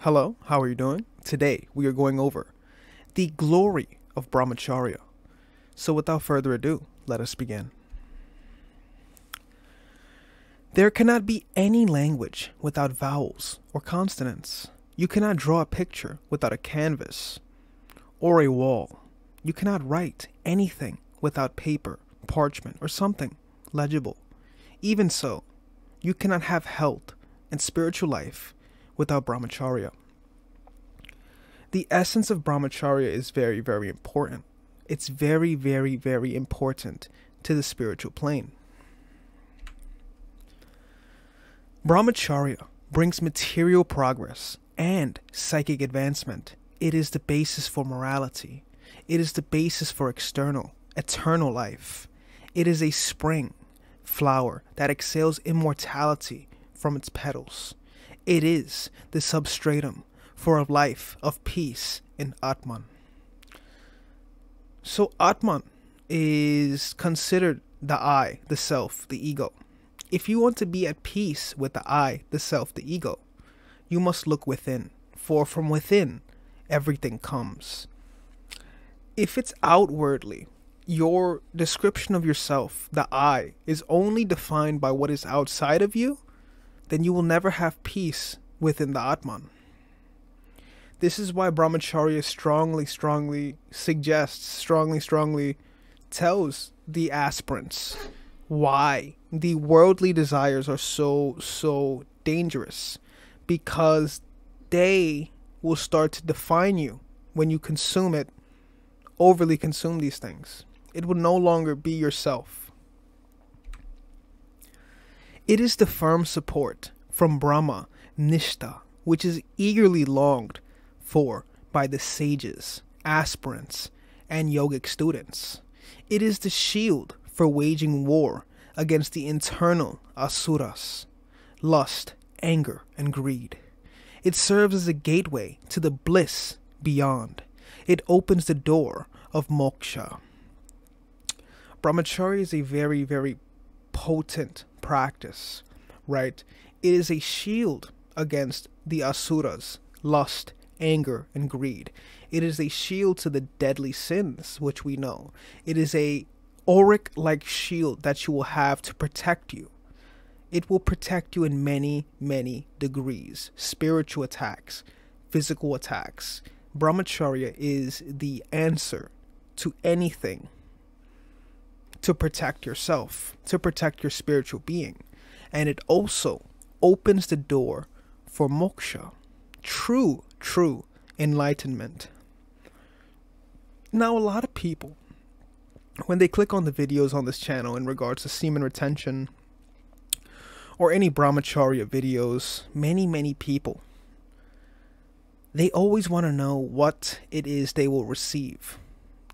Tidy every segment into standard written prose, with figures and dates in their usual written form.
Hello, how are you doing? Today we are going over the glory of Brahmacharya. So without further ado, let us begin. There cannot be any language without vowels or consonants. You cannot draw a picture without a canvas or a wall. You cannot write anything without paper, parchment, or something legible. Even so, you cannot have health and spiritual life without Brahmacharya. The essence of Brahmacharya is very, very important. It's very, very, very important to the spiritual plane. Brahmacharya brings material progress and psychic advancement. It is the basis for morality. It is the basis for eternal life. It is a spring flower that exhales immortality from its petals. It is the substratum for a life of peace in Atman. So Atman is considered the I, the self, the ego. If you want to be at peace with the I, the self, the ego, you must look within, for from within everything comes. If it's outwardly, your description of yourself, the I, is only defined by what is outside of you, then you will never have peace within the Atman. This is why Brahmacharya strongly tells the aspirants why the worldly desires are so dangerous, because they will start to define you when you overly consume these things. It will no longer be yourself. It is the firm support from Brahma Nishta, which is eagerly longed for by the sages, aspirants, and yogic students. It is the shield for waging war against the internal asuras, lust, anger, and greed. It serves as a gateway to the bliss beyond. It opens the door of moksha. Brahmacharya is a very, very potent practice, right? It is a shield against the asuras, lust, anger, and greed. It is a shield to the deadly sins, which we know. It is a auric-like shield that you will have to protect you. It will protect you in many, many degrees. Spiritual attacks, physical attacks. Brahmacharya is the answer to anything to protect yourself, to protect your spiritual being. And it also opens the door for moksha, true enlightenment. Now, a lot of people, when they click on the videos on this channel in regards to semen retention or any Brahmacharya videos, many people, they always want to know what it is they will receive.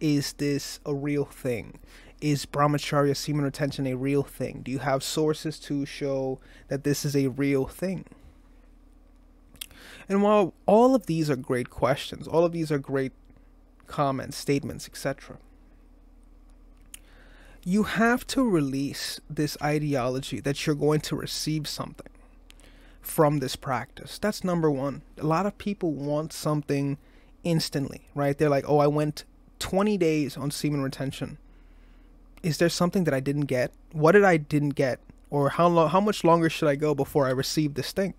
Is this a real thing? Is Brahmacharya semen retention a real thing? Do you have sources to show that this is a real thing? And while all of these are great questions, all of these are great comments, statements, etc., you have to release this ideology that you're going to receive something from this practice. That's number one. A lot of people want something instantly, right? They're like, oh, I went 20 days on semen retention. Is there something that I didn't get? What did I didn't get? Or how much longer should I go before I receive this thing?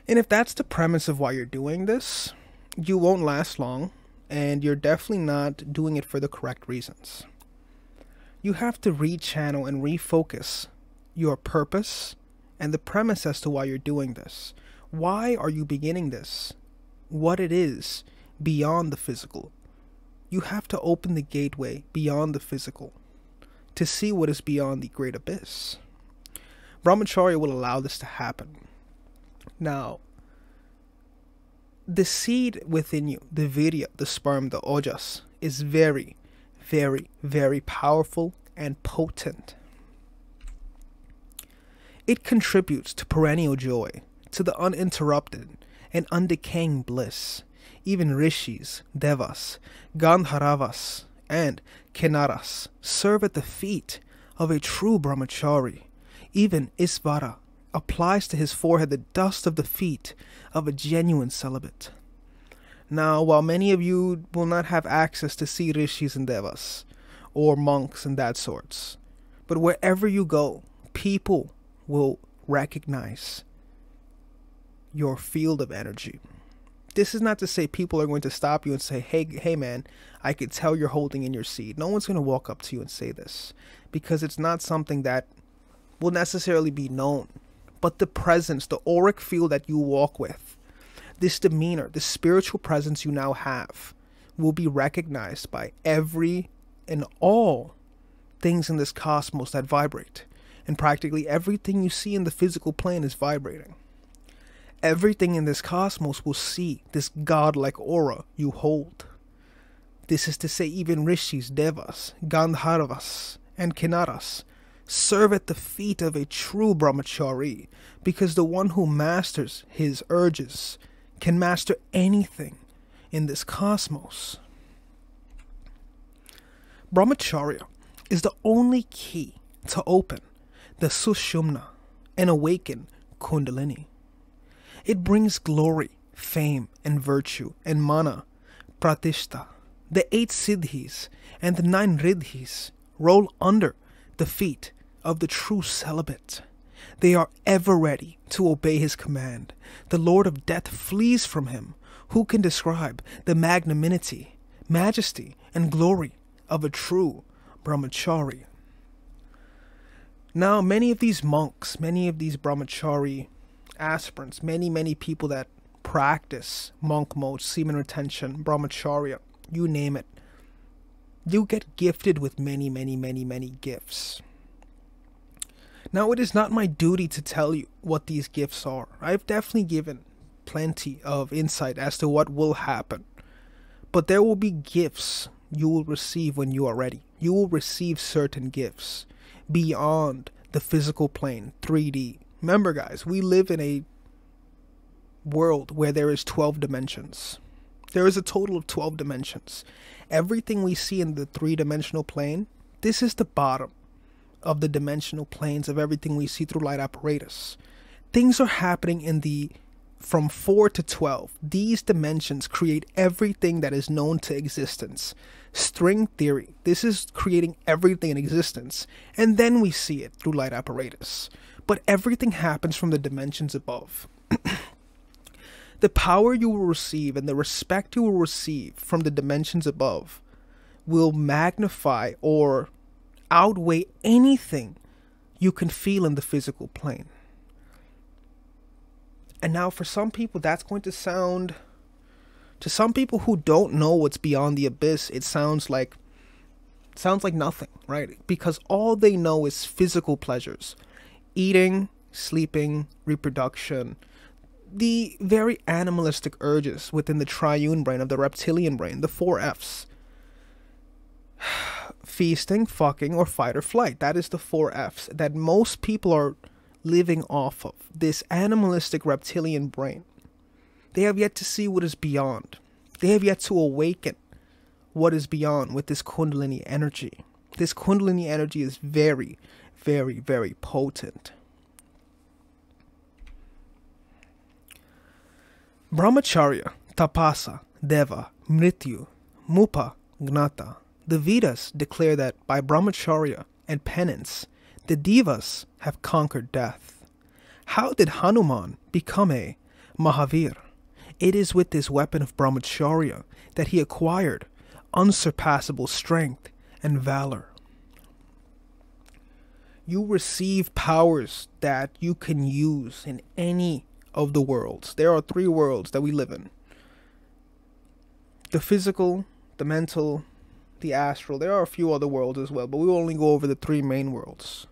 And if that's the premise of why you're doing this, you won't last long, and you're definitely not doing it for the correct reasons. You have to rechannel and refocus your purpose and the premise as to why you're doing this. Why are you beginning this? What it is beyond the physical. You have to open the gateway beyond the physical to see what is beyond the great abyss. Brahmacharya will allow this to happen. Now, the seed within you, the virya, the sperm, the ojas, is very, very, very powerful and potent. It contributes to perennial joy, to the uninterrupted and undecaying bliss. Even rishis, devas, gandharavas, and kinnaras serve at the feet of a true brahmachari. Even Isvara applies to his forehead the dust of the feet of a genuine celibate. Now, while many of you will not have access to see rishis and devas, or monks and that sorts, but wherever you go, people will recognize your field of energy. This is not to say people are going to stop you and say, hey man, I could tell you're holding in your seed. No one's going to walk up to you and say this, because it's not something that will necessarily be known. But the presence, the auric field that you walk with, this demeanor, this spiritual presence you now have, will be recognized by every and all things in this cosmos that vibrate. And practically everything you see in the physical plane is vibrating. Everything in this cosmos will see this godlike aura you hold. This is to say, even rishis, devas, gandharvas, and kinnaras serve at the feet of a true brahmachari, because the one who masters his urges can master anything in this cosmos. Brahmacharya is the only key to open the sushumna and awaken kundalini. It brings glory, fame, and virtue, and mana, pratishta. The 8 siddhis and the 9 riddhis roll under the feet of the true celibate. They are ever ready to obey his command. The Lord of Death flees from him. Who can describe the magnanimity, majesty, and glory of a true brahmachari? Now, many of these monks, many of these brahmachari aspirants, many people that practice monk mode, semen retention, brahmacharya, you name it, you get gifted with many gifts. Now, it is not my duty to tell you what these gifts are. I've definitely given plenty of insight as to what will happen. But there will be gifts you will receive when you are ready. You will receive certain gifts beyond the physical plane, 3D. Remember, guys, we live in a world where there is 12 dimensions. There is a total of 12 dimensions. Everything we see in the 3-dimensional plane, this is the bottom of the dimensional planes of everything we see through light apparatus. Things are happening in the from 4 to 12. These dimensions create everything that is known to existence. String theory, this is creating everything in existence, and then we see it through light apparatus. But everything happens from the dimensions above. The power you will receive and the respect you will receive from the dimensions above will magnify or outweigh anything you can feel in the physical plane. And now for some people, that's going to sound, to some people who don't know what's beyond the abyss, it sounds like nothing, right? Because all they know is physical pleasures. Eating, sleeping, reproduction, the very animalistic urges within the triune brain of the reptilian brain, the 4 Fs. Feasting, fucking, or fight or flight. That is the 4 Fs that most people are living off of. This animalistic reptilian brain. They have yet to see what is beyond. They have yet to awaken what is beyond with this kundalini energy. This kundalini energy is very potent. Brahmacharya, tapasa, deva, mrityu, mupa, gnata. The Vedas declare that by brahmacharya and penance, the devas have conquered death. How did Hanuman become a Mahavir? It is with this weapon of brahmacharya that he acquired unsurpassable strength and valor. You receive powers that you can use in any of the worlds. There are 3 worlds that we live in. The physical, the mental, the astral. There are a few other worlds as well, but we will only go over the 3 main worlds.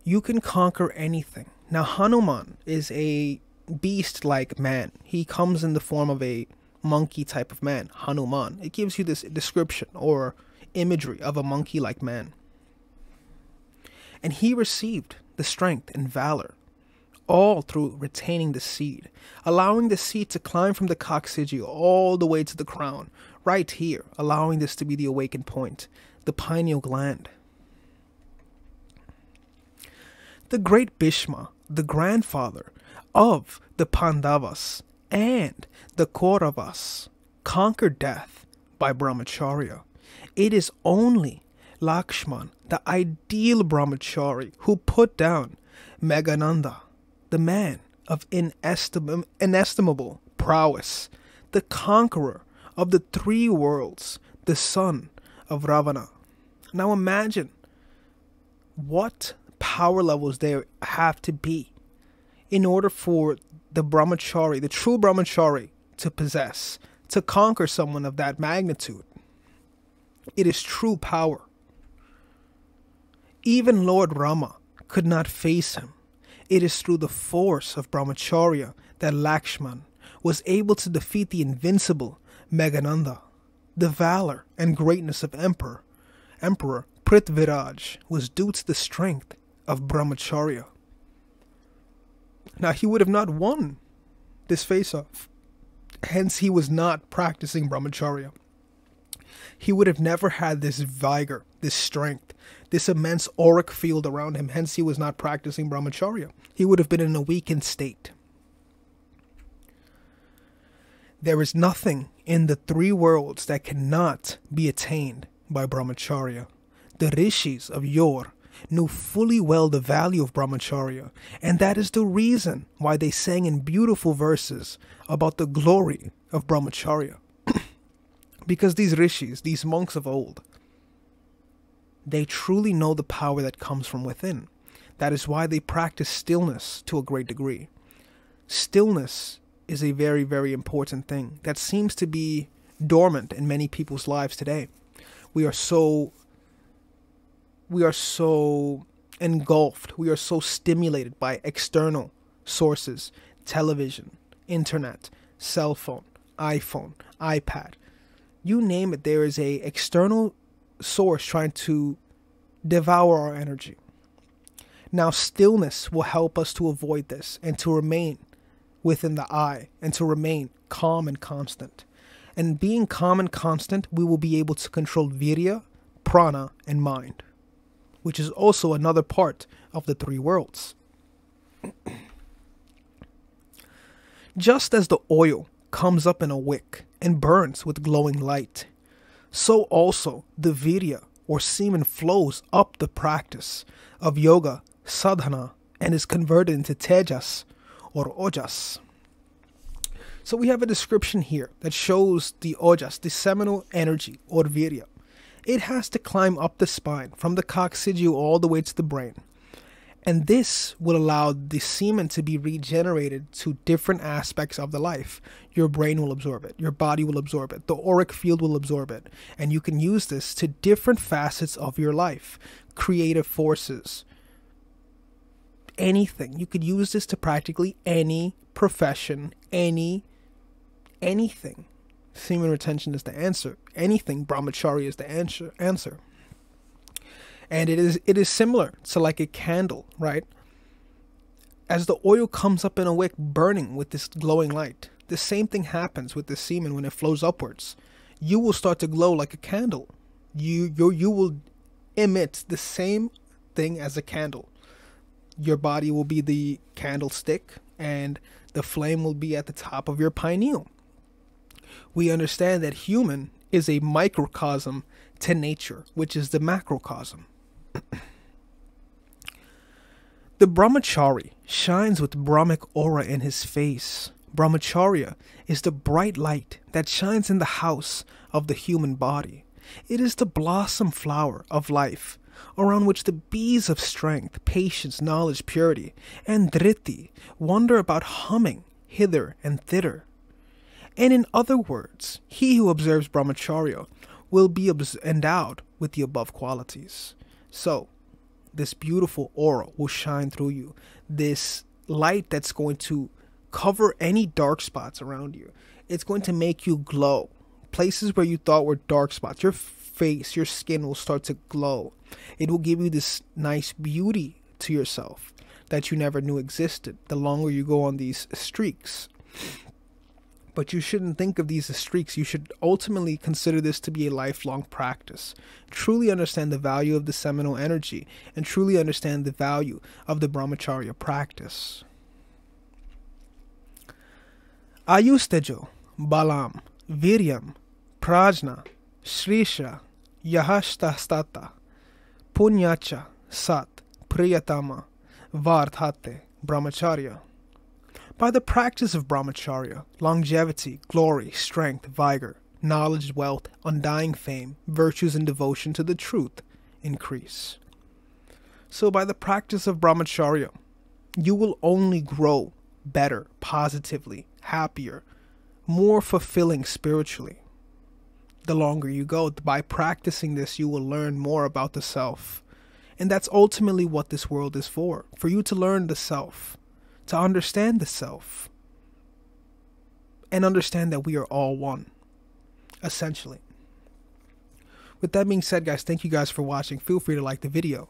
You can conquer anything. Now, Hanuman is a beast-like man. He comes in the form of a monkey type of man, Hanuman. It gives you this description or imagery of a monkey-like man. And he received the strength and valor, all through retaining the seed, allowing the seed to climb from the coccygeal all the way to the crown, right here, allowing this to be the awakened point, the pineal gland. The great Bhishma, the grandfather of the Pandavas and the Kauravas, conquered death by Brahmacharya. It is only Lakshman, the ideal brahmachari, who put down Meghananda, the man of inestimable prowess, the conqueror of the three worlds, the son of Ravana. Now imagine what power levels there have to be in order for the brahmachari, the true brahmachari, to possess, to conquer someone of that magnitude. It is true power. Even Lord Rama could not face him. It is through the force of Brahmacharya that Lakshman was able to defeat the invincible Meghananda. The valor and greatness of Emperor Prithviraj was due to the strength of Brahmacharya. Now, he would have not won this face-off. Hence, he was not practicing Brahmacharya. He would have never had this vigor, this strength, this immense auric field around him. Hence, he was not practicing Brahmacharya. He would have been in a weakened state. There is nothing in the three worlds that cannot be attained by Brahmacharya. The rishis of yore knew fully well the value of Brahmacharya, and that is the reason why they sang in beautiful verses about the glory of Brahmacharya. Because these rishis, these monks of old, they truly know the power that comes from within. That is why they practice stillness to a great degree. Stillness is a very, very important thing that seems to be dormant in many people's lives today. We are so engulfed, we are so stimulated by external sources, television, internet, cell phone, iPhone, iPad. You name it, there is a external source trying to devour our energy. Now, stillness will help us to avoid this and to remain within the I and to remain calm and constant. And being calm and constant, we will be able to control virya, prana, and mind, which is also another part of the three worlds. Just as the oil comes up in a wick and burns with glowing light, so also the virya or semen flows up the practice of yoga, sadhana, and is converted into tejas or ojas. So we have a description here that shows the ojas, the seminal energy or virya. It has to climb up the spine from the coccygeal all the way to the brain. And this will allow the semen to be regenerated to different aspects of the life. Your brain will absorb it. Your body will absorb it. The auric field will absorb it. And you can use this to different facets of your life. Creative forces. Anything. You could use this to practically any profession, anything. Semen retention is the answer. Anything, brahmacharya is the answer. And it is similar to like a candle, right? As the oil comes up in a wick burning with this glowing light, the same thing happens with the semen when it flows upwards. You will start to glow like a candle. You will emit the same thing as a candle. Your body will be the candlestick and the flame will be at the top of your pineal. We understand that human is a microcosm to nature, which is the macrocosm. The brahmachari shines with Brahmic aura in his face. Brahmacharya is the bright light that shines in the house of the human body. It is the blossom flower of life, around which the bees of strength, patience, knowledge, purity, and dhriti wander about humming hither and thither. And in other words, he who observes brahmacharya will be endowed with the above qualities. So, this beautiful aura will shine through you. This light that's going to cover any dark spots around you. It's going to make you glow. Places where you thought were dark spots, your face, your skin will start to glow. It will give you this nice beauty to yourself that you never knew existed the longer you go on these streaks. But you shouldn't think of these as streaks. You should ultimately consider this to be a lifelong practice. Truly understand the value of the seminal energy and truly understand the value of the Brahmacharya practice. Ayustejo, Balam, Viryam, Prajna, Shrisha, Yahashtastata, Punyacha, Sat, Priyatama, Vardhate, Brahmacharya. By the practice of Brahmacharya, longevity, glory, strength, vigor, knowledge, wealth, undying fame, virtues and devotion to the truth increase. So by the practice of Brahmacharya, you will only grow better, positively, happier, more fulfilling spiritually. The longer you go, by practicing this, you will learn more about the self. And that's ultimately what this world is for you to learn the self, to understand the self, and understand that we are all one, essentially. With that being said, guys, thank you guys for watching. Feel free to like the video.